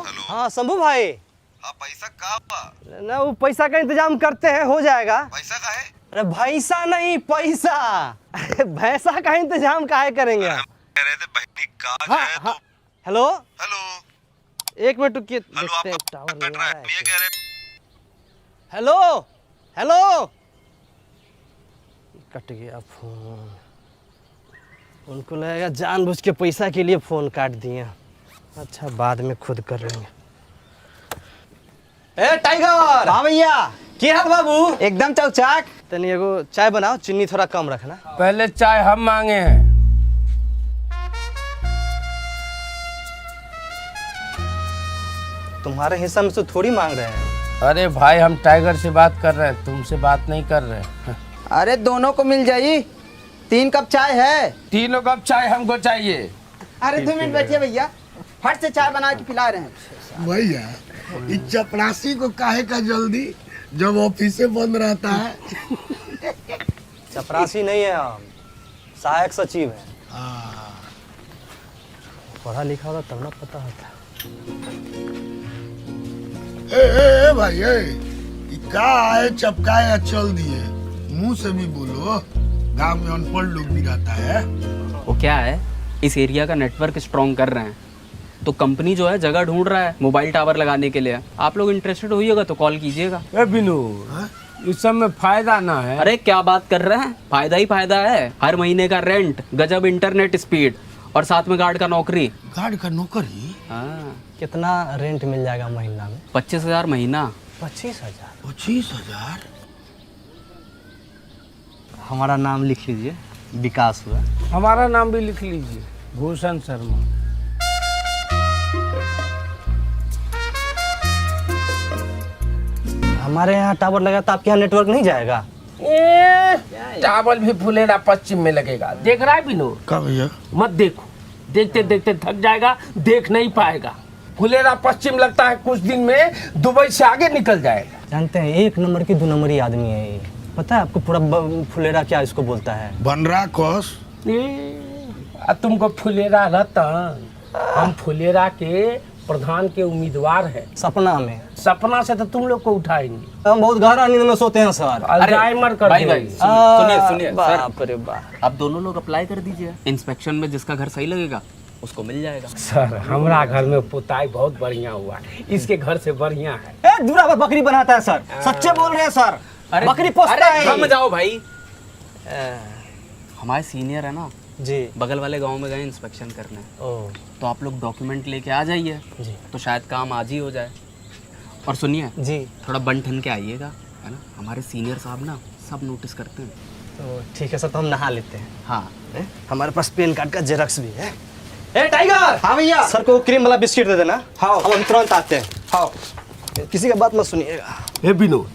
हाँ शंभू भाई। हाँ पैसा कहाँ हुआ? ना वो पैसा का इंतजाम करते हैं, हो जाएगा। पैसा का है? अरे भैसा नहीं पैसा। भैंसा का इंतजाम काहे करेंगे आप? कह रहे थे बहनी काज हाँ, है हाँ। तो। हेलो हेलो एक मिनट रुकिए, हेलो देखते हैं आपका टावर कट नहीं रहा आ है, रहा ये है। कह रहे हेलो हेलो कट गया फोन। उनको लगेगा जानबूझ के पैसा के लिए फोन काट दिया। अच्छा बाद में खुद कर लेंगे। ए टाइगर। हाँ भैया, की हाल बाबू? एकदम चौचाक। तनी एगो चाय बनाओ, चीनी थोड़ा कम रखना। पहले चाय हम मांगे हैं। तुम्हारे हिस्सा में से थोड़ी मांग रहे हैं। अरे भाई हम टाइगर से बात कर रहे हैं, तुमसे बात नहीं कर रहे हैं। अरे दोनों को मिल जाई। 3 कप चाय है। तीनों कप चाय हमको चाहिए। अरे 2 मिनट बैठिए भैया, फट से चाय बना के पिला रहे हैं। भैया इस चपरासी को काहे का जल्दी, जब ऑफिसे बंद रहता है। चपरासी नहीं है हम, सहायक सचिव है। पढ़ा लिखा होता तब ना पता होता। ए भाई ई का आए चपकाए या चल दिए, मुंह से भी बोलो। गांव में अनपढ़ लोग भी रहता है। वो क्या है, इस एरिया का नेटवर्क स्ट्रॉन्ग कर रहे हैं तो कंपनी जो है जगह ढूंढ रहा है मोबाइल टावर लगाने के लिए। आप लोग इंटरेस्टेड होइएगा तो कॉल कीजिएगा। ए बिनू, इस सब में फायदा ना है। अरे क्या बात कर रहे हैं, फायदा ही फायदा है। हर महीने का रेंट, गजब इंटरनेट स्पीड और साथ में गार्ड का नौकरी। गार्ड का नौकरी? हाँ, कितना रेंट मिल जाएगा महीना में? 25,000 महीना। 25,000? 25,000? हमारा नाम लिख लीजिए, विकास हुआ। हमारा नाम भी लिख लीजिए, भूषण शर्मा। हमारे यहाँ टावर लगा तो आपके यहाँ नेटवर्क नहीं जाएगा? टावर भी फुलेरा पश्चिम में लगेगा, देख रहा है बिनू? का भैया? मत देखो, देखते देखते थक जाएगा, देख नहीं पाएगा। फुलेरा पश्चिम लगता है कुछ दिन में दुबई से आगे निकल जाएगा। जानते हैं 1 नंबर की 2 नंबरी आदमी है ये। पता है आपको पूरा फुलेरा क्या इसको बोलता है? बनरा कोस। तुमको फुलेरा रतन, हम फुलेरा के प्रधान के उम्मीदवार हैं। सपना में? सपना से तो तुम लोग को उठाएंगे। हम बहुत गहरा नींद में सोते हैं सर। अल्जाइमर कर भाई देंगे। सुनिए बाप रे बाप। आप दोनों लोग अप्लाई कर दीजिए, इंस्पेक्शन में जिसका घर सही लगेगा उसको मिल जाएगा। सर हमारा घर में पुताई बहुत बढ़िया हुआ, इसके घर से बढ़िया है। ए दूरा पर बकरी बनाता है सर, सच्चे बोल रहे हैं सर। बकरी पोसता है। थम जाओ भाई। हमारे सीनियर है ना जी, बगल वाले गांव में गए इंस्पेक्शन करने। ओ तो आप लोग डॉक्यूमेंट लेके आ जाइए जी तो शायद काम आज ही हो जाए। और सुनिए, जी, थोड़ा बन ठन के आइएगा, है ना? हमारे सीनियर साहब ना सब नोटिस करते हैं। तो ठीक है सर, तो हम नहा लेते हैं। हाँ, हमारे पास पैन कार्ड का जेरॉक्स भी है। ए टाइगर। हाँ भैया। सर को क्रीम वाला बिस्किट दे देना। हाँ। हम अभी तुरंत आते हैं। हाँ। किसी का बात मत सुनिएगा। हे बिनू,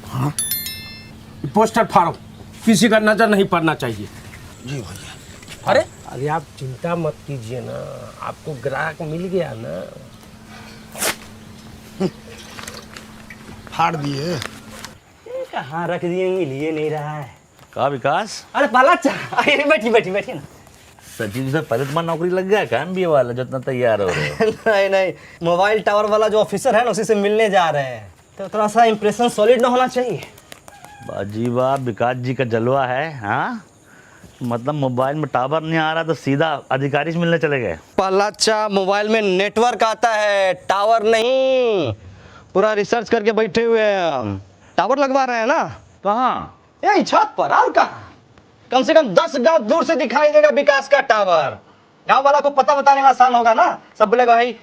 पोस्टर फाड़ो, किसी का नजर नहीं पड़ना चाहिए। जी भैया। अरे आप चिंता मत कीजिए ना, आपको ग्राहक मिल गया ना। फाड़ दिए। कहाँ रख दिए, लिए नहीं रहा है। का विकास? अरे पाला अरे बैठी ना। सचिव से पहले तुम्हारा नौकरी लग गया क्या MBA वाला जो इतना तैयार हो रहे हो? नहीं नहीं, मोबाइल टावर वाला जो ऑफिसर है ना उसी से मिलने जा रहे हैं, तो थोड़ा सा इम्प्रेशन सॉलिड ना होना चाहिए। बाजी वाह, विकास जी का जलवा है। हाँ मतलब मोबाइल में टावर नहीं आ रहा तो सीधा अधिकारी से मिलने चले गए? पलाचा, मोबाइल में नेटवर्क आता है, टावर नहीं। पूरा रिसर्च करके बैठे हुए हैं हम। टावर लगवा रहे हैं ना। कहाँ? यही छत पर, और कहाँ? कम से कम 10 गांव दूर से दिखाई देगा विकास का टावर। गांव वाला को पता बताने में आसान होगा ना। सब बोलेगा भाई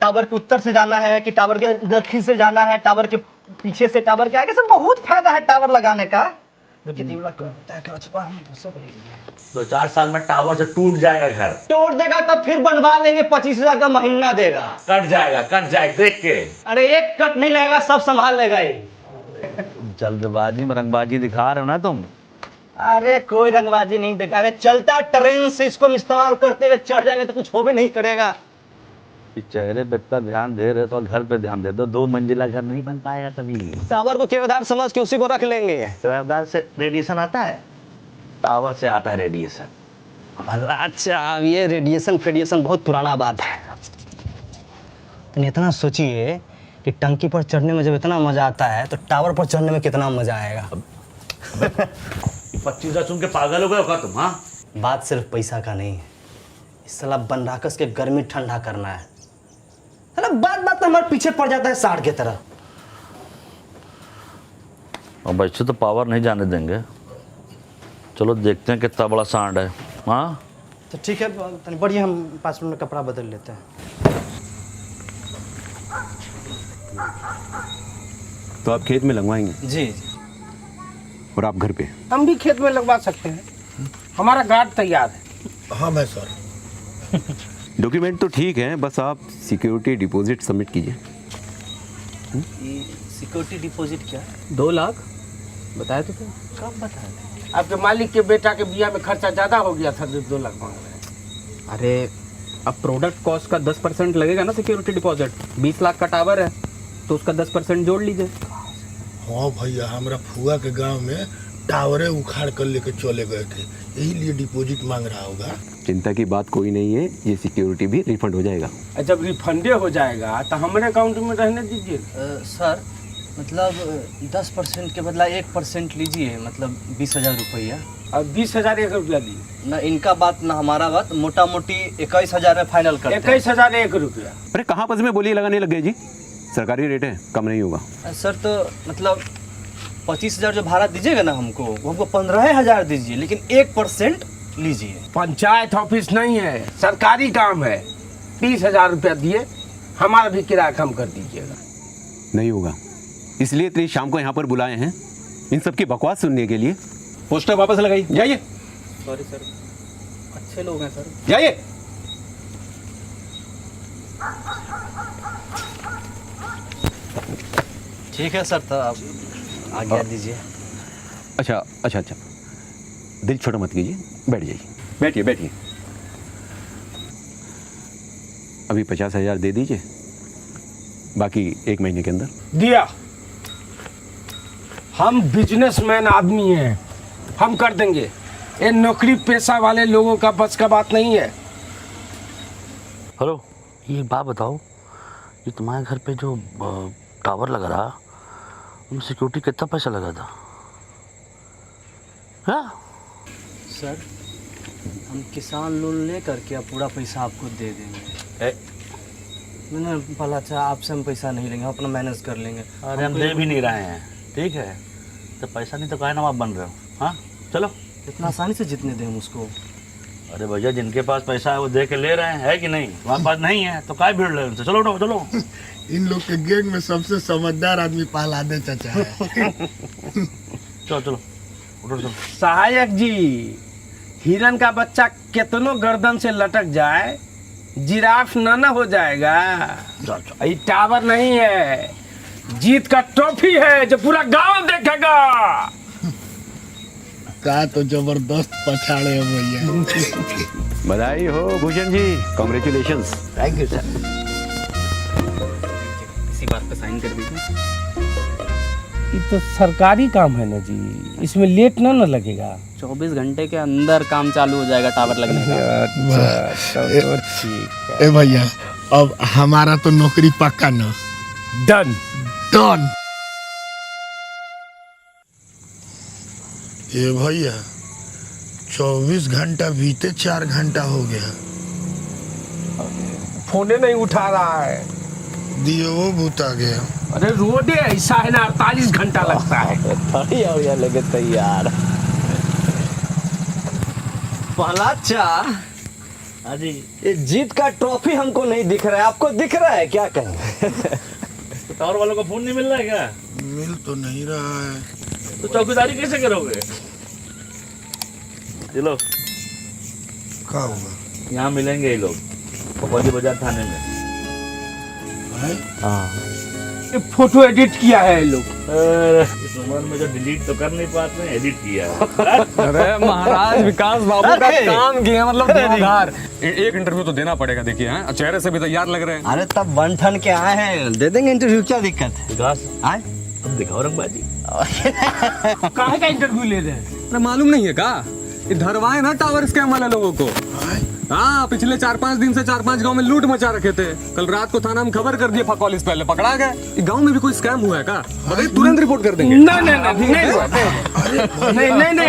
टावर के उत्तर से जाना है कि टावर के दक्षिण से जाना है, टावर के पीछे से, टावर के आगे से। बहुत फायदा है टावर लगाने का। 2-4 साल में टावर से टूट जाएगा घर। तोड़ देगा तब फिर बनवा लेंगे, 25,000 का महीना देगा। कट जाएगा देख के। अरे एक कट नहीं लगेगा, सब संभाल लेगा ये। जल्दबाजी में रंगबाजी दिखा रहे हो ना तुम। अरे कोई रंगबाजी नहीं दिखा रहे, चलता ट्रेन से इसको इस्तेमाल करते हुए चढ़ जाएंगे तो कुछ हो भी नहीं करेगा। इस चेहरे पे इतना ध्यान दे रहे तो घर पे ध्यान दे दो। 2 मंजिला घर नहीं बन पाएगा कभी। टावर को केवदार समझ के उसी को रख लेंगे। केवदार से रेडिएशन आता है, टावर से आता है रेडिएशन। अच्छा, ये रेडिएशन बहुत पुराना बात है। तो इतना सोचिए कि टंकी पर चढ़ने में जब इतना मजा आता है तो टावर पर चढ़ने में कितना मजा आएगा। 25,000 सुन के पागल हो गए होगा तुम? हाँ, बात सिर्फ पैसा का नहीं है, इस साला बनराकस के गर्मी ठंडा करना है। साला बात बात हमारे पीछे पड़ जाता है साढ़ की तरह। अब ऐसे तो पावर नहीं जाने देंगे। चलो देखते हैं कितना बड़ा सांड है। हाँ तो ठीक है, बढ़िया, हम 5 मिनट में कपड़ा बदल लेते हैं। तो आप खेत में लगवाएंगे जी। और आप घर पे? हम भी खेत में लगवा सकते हैं, हमारा गार्ड तैयार है। हाँ मैं सर। डॉक्यूमेंट तो ठीक है, बस आप सिक्योरिटी डिपॉजिट सबमिट कीजिए। सिक्योरिटी डिपॉजिट क्या है? 2 लाख बताया तो थे। कब बताया? आपके मालिक के बेटा के बिया में खर्चा ज़्यादा हो गया था, 2 लाख मांग रहे हैं। अरे अब प्रोडक्ट कॉस्ट का 10% लगेगा ना सिक्योरिटी डिपॉजिट। 20 लाख का टावर है तो उसका 10% जोड़ लीजिए। हाँ भैया, हमारा फुआ के गांव में टावरे उखाड़ कर लेके चले गए थे, यही लिए डिपॉजिट मांग रहा होगा। चिंता की बात कोई नहीं है, ये सिक्योरिटी भी रिफंड हो जाएगा। और जब रिफंडे हो जाएगा तो हमारे अकाउंट में रहने दीजिए। सर मतलब 10% के बदला 1% लीजिए, मतलब 20,000 रुपया। और 20,000 1 रुपया दिए। ना इनका बात ना हमारा बात, मोटा मोटी 21,000 में फाइनल करते हैं। 21,000 1 रुपया। अरे कहाँ पस में बोलिए लगाने लग गए जी, सरकारी रेट है, कम नहीं होगा। सर तो मतलब 25,000 जो भाड़ा दीजिएगा ना हमको, वो हमको 15,000 दीजिए, लेकिन 1% लीजिए। पंचायत ऑफिस नहीं है, सरकारी काम है। 30,000 रुपया दिए, हमारा भी किराया कम कर दीजिएगा। नहीं होगा, इसलिए इतनी शाम को यहाँ पर बुलाए हैं, इन सब की बकवास सुनने के लिए। पोस्टर वापस लगाइए, जाइए सॉरी सर, अच्छे लोग हैं सर। जाइए। ठीक है सर, तो आप आज्ञा दीजिए। अच्छा अच्छा अच्छा, दिल छोटा मत कीजिए, बैठ जाइए, बैठिए बैठिए। अभी 50,000 दे दीजिए, बाकी 1 महीने के अंदर। दिया। हम बिजनेसमैन आदमी हैं, हम कर देंगे। ये नौकरी पेशा वाले लोगों का बस का बात नहीं है। हेलो, ये एक बात बताओ, ये तुम्हारे घर पे जो टावर लगा रहा, उनमें सिक्योरिटी कितना पैसा लगा था? हाँ सर हम किसान लोन ले करके अब पूरा पैसा आपको दे देंगे। मैंने बोला अच्छा आपसे हम पैसा नहीं लेंगे, हम अपना मैनेज कर लेंगे। अरे हम दे भी नहीं रहे हैं, ठीक है? तो पैसा नहीं तो काहे ना आप बन रहे हो? हाँ चलो। इतना आसानी से जितने दें हम उसको? अरे भैया, जिनके पास पैसा है वो दे के ले रहे हैं, है कि नहीं? हमारे पास नहीं है तो काय भीड़ रहे उनसे। चलो उठो, चलो। इन लोग के गैंग में सबसे समझदार आदमी पहलादे चाचा है। चलो चलो उठो, चलो। सहायक जी, हिरन का बच्चा कितनो गर्दन से लटक जाए, जिराफ ना हो जाएगा। ये टावर नहीं है, जीत का ट्रॉफी है जो पूरा गांव देखेगा। का तो जबरदस्त पछाड़े हैं भैया। बधाई हो Bhushan ji, congratulations. Thank you sir. इसी बात पे साइन कर दीजिए। ये तो सरकारी काम है ना जी, इसमें लेट ना लगेगा। 24 घंटे के अंदर काम चालू हो जाएगा टावर लगने का। ए भैया, अब हमारा तो नौकरी पक्का ना। डन। डन। ये भैया 24 घंटा बीते 4 घंटा हो गया, फोने नहीं उठा रहा है। दियो वो भूता गया। अरे रोडे ऐसा है ना, 48 घंटा लगता है। लगे तैयार। पहलाचा, हाँ जी। ये जीत का ट्रॉफी हमको नहीं दिख रहा है, आपको दिख रहा है क्या? कहें तो टावर वालों का फोन नहीं मिल रहा है क्या? मिल तो नहीं रहा है। तो चौकीदारी कैसे करोगे? चलो, क्या हुआ? यहाँ मिलेंगे ये लोग, पकौड़ी बाजार थाने में। हाँ। ये फोटो एडिट किया है ये लोग। इस उम्र में जो डिलीट तो कर नहीं पाते हैं, एडिट किया है। अरे महाराज, विकास बाबू का काम किया, मतलब धुआंधार। एक इंटरव्यू तो देना पड़ेगा, देखिए हैं, चेहरे से भी तैयार लग रहे हैं। अरे तब 1 ठन के आए हैं, दे देंगे इंटरव्यू, क्या दिक्कत है? विकास, आए तुम दिखाओ रंगबाजी। काहे का इंटरव्यू ले रहे हैं? अरे मालूम नहीं है का, ये धरवाए ना टावर स्कैम वाले लोगों को। हाँ, पिछले 4-5 दिन से 4-5 गांव में लूट मचा रखे थे। कल रात को थाना में खबर कर दिए, फकौलिस पहले पकड़ा गए। गांव में भी कोई स्कैम हुआ है क्या? बताइए, तुरंत रिपोर्ट कर देंगे।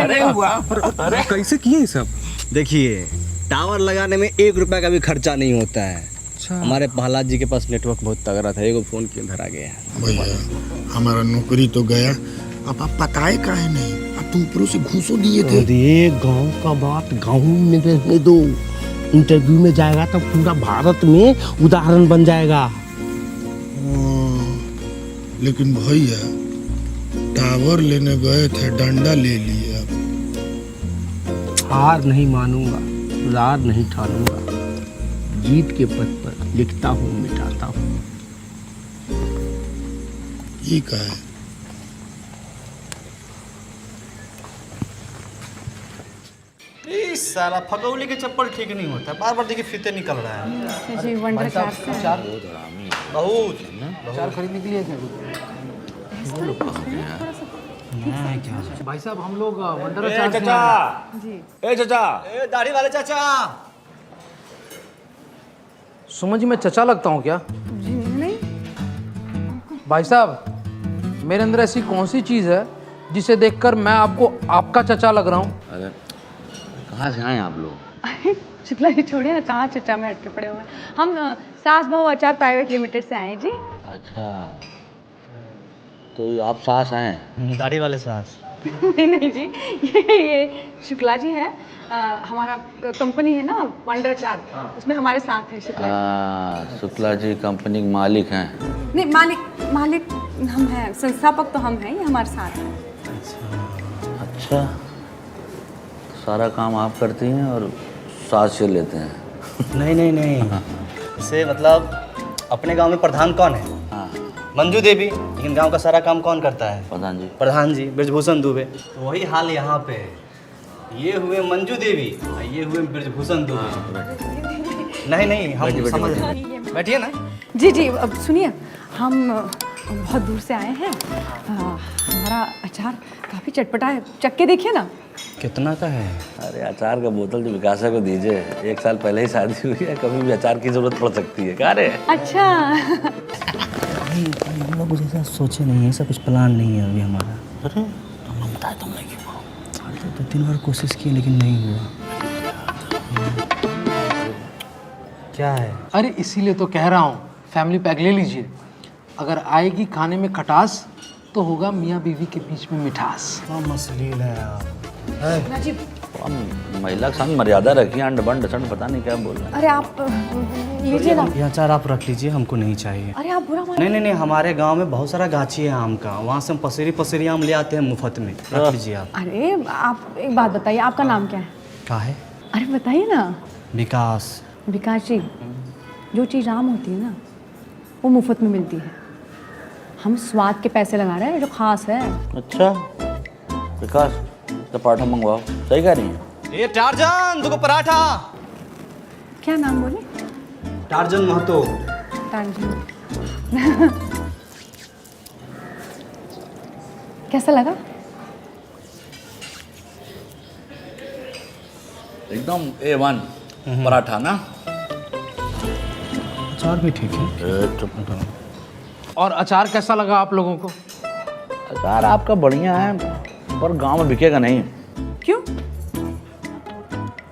नहीं हुआ। अरे कैसे किए ये सब? देखिए, टावर लगाने में 1 रुपया का भी खर्चा नहीं होता है। हमारे प्रहलाद जी के पास नेटवर्क बहुत तगड़ा था, एगो फोन के धरा गया। भैया हमारा नौकरी तो गया, अब आप पताए काहे नहीं? अब तो ऊपरों से घूसो दिए थे। अरे गांव का बात गांव में रहने दो, इंटरव्यू में जाएगा तो पूरा भारत में उदाहरण बन जाएगा। लेकिन भैया टावर लेने गए थे, डंडा ले लिया। हार नहीं मानूंगा, हार नहीं ठानूंगा, जीत के पद पर लिखता हूँ मिटाता हूँ। ये क्या है? साला फगौली के चप्पल ठीक नहीं होता, बार बार देखिए फीते निकल रहा है। जी वंडर कार से बहुत चार खरीदने के लिए भाई साहब हम लोग वंडर ए दाढ़ी वाले चाचा, सुमन जी मैं चचा लगता हूँ क्या? नहीं भाई साहब मेरे अंदर ऐसी कौन सी चीज़ है जिसे देखकर मैं आपको आपका चचा लग रहा हूँ? अरे कहाँ से आए आप लोग? शुक्ला जी छोड़िए ना, कहाँ चचा में अटके पड़े हुए हैं। हम सास बहू अचार प्राइवेट लिमिटेड से आए हैं जी। अच्छा, तो आप सास हैं? दाढ़ी वाले सास। नहीं जी, ये शुक्ला जी है। हमारा कंपनी है ना वंडर अचार, उसमें हमारे साथ है शुक्ला जी। शुक्ला जी कंपनी के मालिक हैं? नहीं, मालिक हम हैं, संस्थापक तो हम हैं, ये हमारे साथ हैं। अच्छा, सारा काम आप करती हैं और सास से लेते हैं? नहीं इसे मतलब अपने गांव में प्रधान कौन है? हाँ, मंजू देवी। लेकिन गांव का सारा काम कौन करता है? प्रधान जी ब्रजभूषण दुबे। तो वही हाल यहाँ पे है। ये हुए मंजू देवी और ये हुए ब्रजभूषण दुबे। नहीं हम समझ रहे हैं। बैठिए ना। जी अब सुनिए, हम बहुत दूर से आए हैं। हमारा अचार काफ़ी चटपटा है, चख के देखिए ना। कितना का है? अरे अचार का बोतल जो विकासा को दीजिए, 1 साल पहले ही शादी हुई है, कभी भी अचार की जरूरत पड़ सकती है। क्या रे? अच्छा हम लोग जैसा सोचे नहीं है, ऐसा कुछ प्लान नहीं है अभी हमारा। अरे तुमने बताया तुमने क्यों? तो 2-3 बार कोशिश की लेकिन नहीं हुआ। क्या है? अरे इसीलिए तो कह रहा हूँ फैमिली पैक ले लीजिए। अगर आएगी खाने में खटास तो होगा मियाँ बीवी के बीच में मिठास। हाँ मसलील है आप। महिला के सामने मर्यादा रखिए, अंड बंड सण पता नहीं क्या बोल रहे हैं। अरे आप लीजिए ना। ये अचार आप रख लीजिए, हमको नहीं चाहिए। अरे आप बुरा मान। नहीं हमारे गांव में बहुत सारा गाछी है आम का, वहाँ से हम पसेरी आम ले आते हैं मुफ्त में। रख लीजिए आप। अरे आप एक बात बताइए, आपका नाम क्या है? क्या है? अरे बताइए ना। विकास। विकास जी, जो चीज़ आम होती है ना वो मुफ्त में मिलती है। हम स्वाद के पैसे लगा रहे हैं जो खास है। अच्छा विकास, तो पराठा मंगवाओ। सही कह रही है ये टार्जन, तुमको पराठा। क्या नाम बोले? टार्जन महतो। टार्जन। कैसा लगा? एकदम A1 पराठा ना। अचार भी ठीक है। और अचार कैसा लगा आप लोगों को? अचार आपका बढ़िया है, पर गांव में बिकेगा नहीं। क्यों?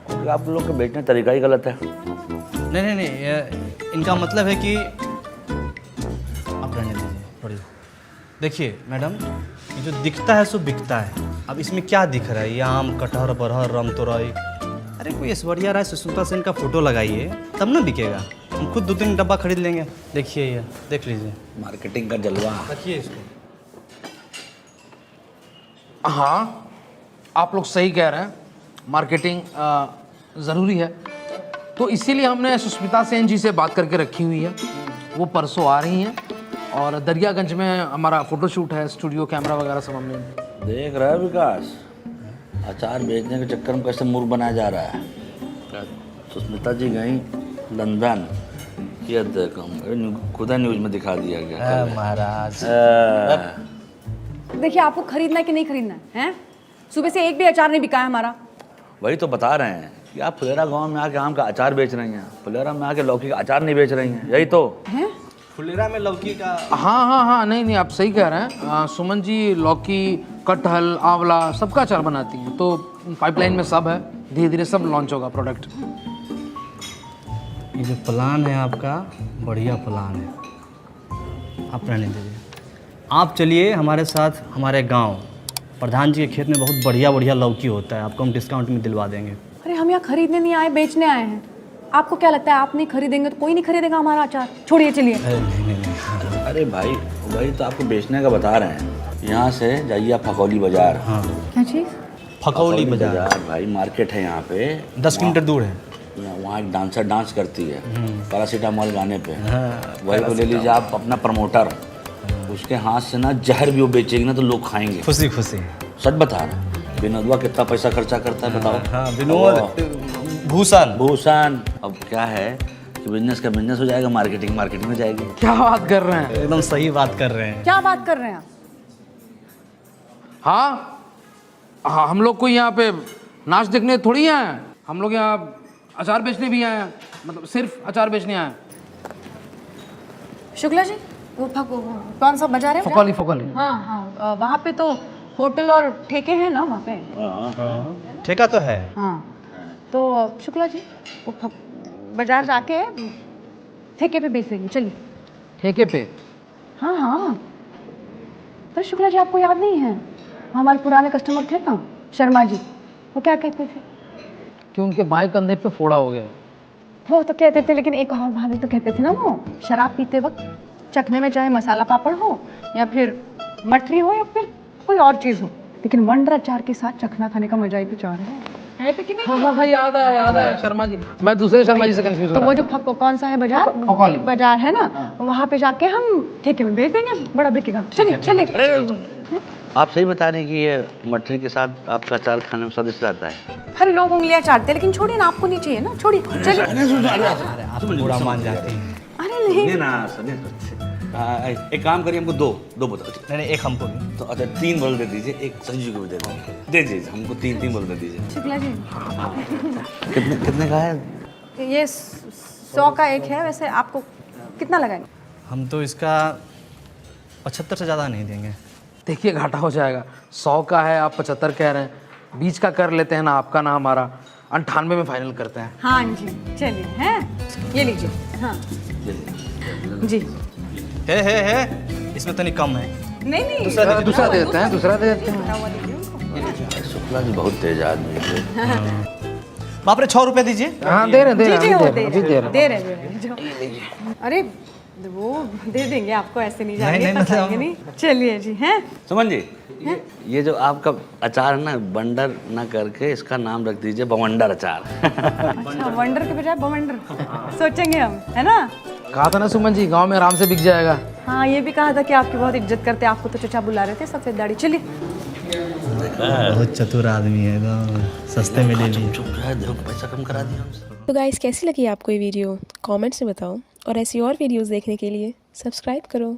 क्योंकि आप लोग का बेचने का तरीका ही गलत है। नहीं इनका मतलब है कि आप रहने दीजिए थोड़ी। देखिए मैडम, ये जो दिखता है सो बिकता है। अब इसमें क्या दिख रहा है? ये आम, कटहर, बरहर, रमतोरई। अरे कोई ऐश्वर्या राय, सुष्मिता सेन का फोटो लगाइए तब ना बिकेगा। हम खुद 2-3 डब्बा खरीद लेंगे। देखिए ये, देख लीजिए। मार्केटिंग का जलवा। रखिए इसको। हाँ आप लोग सही कह रहे हैं, मार्केटिंग ज़रूरी है। तो इसीलिए हमने सुष्मिता सेन जी से बात करके रखी हुई है। वो परसों आ रही हैं और दरियागंज में हमारा फोटोशूट है, स्टूडियो कैमरा वगैरह सब हमने। देख रहा है विकास, अचार बेचने के चक्कर में कैसे मूर्ख बनाया जा रहा है। सुष्मिता जी गई लंदन, किया खुदा न्यूज में दिखा दिया गया। महाराज देखिए, आपको खरीदना है कि नहीं खरीदना है? सुबह से एक भी अचार नहीं बिका है हमारा। वही तो बता रहे हैं कि आप फुलेरा गांव में आके आम का अचार बेच रही हैं, फुलेरा में आके लौकी का अचार नहीं बेच रही हैं, यही तो हैं? फुलेरा में लौकी का हाँ, नहीं आप सही कह रहे हैं। सुमन जी लौकी, कटहल, आंवला सबका अचार बनाती हैं, तो पाइपलाइन में सब है, धीरे धीरे सब लॉन्च होगा प्रोडक्ट। ये जो प्लान है आपका बढ़िया प्लान है, आप रहने दीजिए। आप चलिए हमारे साथ हमारे गांव, प्रधान जी के खेत में बहुत बढ़िया बढ़िया लौकी होता है, आपको हम डिस्काउंट में दिलवा देंगे। अरे हम यहाँ खरीदने नहीं आए, बेचने आए हैं। आपको क्या लगता है आप नहीं खरीदेंगे तो कोई नहीं खरीदेगा हमारा अचार? छोड़िए, चलिए। अरे भाई तो आपको बेचने का बता रहे हैं। यहाँ से जाइए आप फकौली बाजार। हाँ क्या चीज़? फकौली बाजार भाई मार्केट है यहाँ पे, 10 किलोमीटर दूर है। वहाँ एक डांसर डांस करती है पैरासीटामोल गाने पे, वही को ले लीजिए आप, अपना प्रमोटर, उसके हाथ से ना जहर भी वो बेचेगी ना तो लोग खाएंगे खुशी खुशी। सच बता रहा, विनोदवा कितना पैसा खर्चा करता है बताओ। हाँ, विनोद भूषण। अब क्या है कि बिजनेस का बिजनेस हो जाएगा, मार्केटिंग में जाएगी। क्या बात कर रहे हैं? एकदम सही बात कर रहे हैं। क्या बात कर रहे हैं आप? हाँ, हम लोग कोई यहाँ पे नाच देखने थोड़ी आए हैं, हम लोग यहाँ अचार बेचने भी आए हैं, मतलब सिर्फ अचार बेचने आए हैं। शुक्ला जी, वो कौन सा बाजार है? फकौली। हाँ, वहाँ पे तो होटल और ठेके हैं ना वहाँ पे? ठेका तो है। हाँ, तो शुक्ला जी वो बाजार जाके ठेके पे बेच देंगे, चलिए। ठेके पे? हाँ। पर शुक्ला जी आपको याद नहीं है, हमारे पुराने कस्टमर थे ना शर्मा जी, वो क्या कहते थे कि उनके बाएं कंधे पे फोड़ा हो गया। वो तो कहते थे, लेकिन एक और बात तो कहते थे ना, वो शराब पीते वक्त चखने में चाहे मसाला पापड़ हो या फिर मठरी हो या फिर कोई और चीज़ हो, लेकिन वंडर अचार के साथ चखना खाने का मजा ही कुछ और है तो कि नहीं? हाँ भाई, याद आया शर्मा जी, मैं दूसरे शर्मा जी से कंफ्यूज तो वो जो कौन सा है बाजार है ना, वहाँ पे जाके हम ठेके में बेच देंगे, बड़ा बिकेगा। चलिए। आप सही बता रहे हैं कि ये मठरी के साथ आपका अचार खाने में स्वादिष्ट रहता है। हर लोग उंगलियां चाटते हैं, लेकिन छोड़िए ना, आपको नहीं चाहिए ना, छोड़िए, चलिए। आप बुरा मान जाते हैं। अरे नहीं ना सुनिए, एक काम करिए, हमको दो बोतल। नहीं, एक हमको भी। तो अच्छा 3 बोतल दे दीजिए, एक संजू को भी दे दीजिए, हमको 3 बोतल दे दीजिए। शुक्ला जी, कितने का है ये 100 का एक है, वैसे आपको कितना लगाएंगे? हम तो इसका 75 से ज़्यादा नहीं देंगे। देखिए घाटा हो जाएगा, 100 का है, आप 75 कह रहे हैं, 20 का कर लेते हैं ना, आपका ना हमारा, 98 में फाइनल करते हैं। हाँ जी, चलिए, हैं ये लीजिए। हाँ जी, है इसमें तो नहीं कम है। नहीं दूसरा दे देते हैं। शुक्ला जी बहुत तेज आदमी है। बाप रे, 6 रुपये दीजिए। हाँ, दे रहे अरे वो दे देंगे आपको, ऐसे नहीं जाएंगे, नहीं। चलिए जी, हैं सुमन जी, ये जो आपका अचार है ना, बंडर ना करके इसका नाम रख दीजिए बवंडर अचार। अच्छा, वंडर के बजाय बवंडर सोचेंगे हम, है ना? कहा था ना सुमन जी, गांव में आराम से बिक जाएगा। हाँ, ये भी कहा था कि आपकी बहुत इज्जत करते हैं, आपको तो चचा बुला रहे थे, सफेद दाढ़ी। चलिए। बहुत चतुर आदमी है, सस्ते में ले लिए। चुप रहा है, देखो पैसा कम करा दिया हमसे। तो गाइस, कैसी लगी आपको ये वीडियो? कमेंट्स में बताओ, और ऐसी और वीडियोस देखने के लिए सब्सक्राइब करो।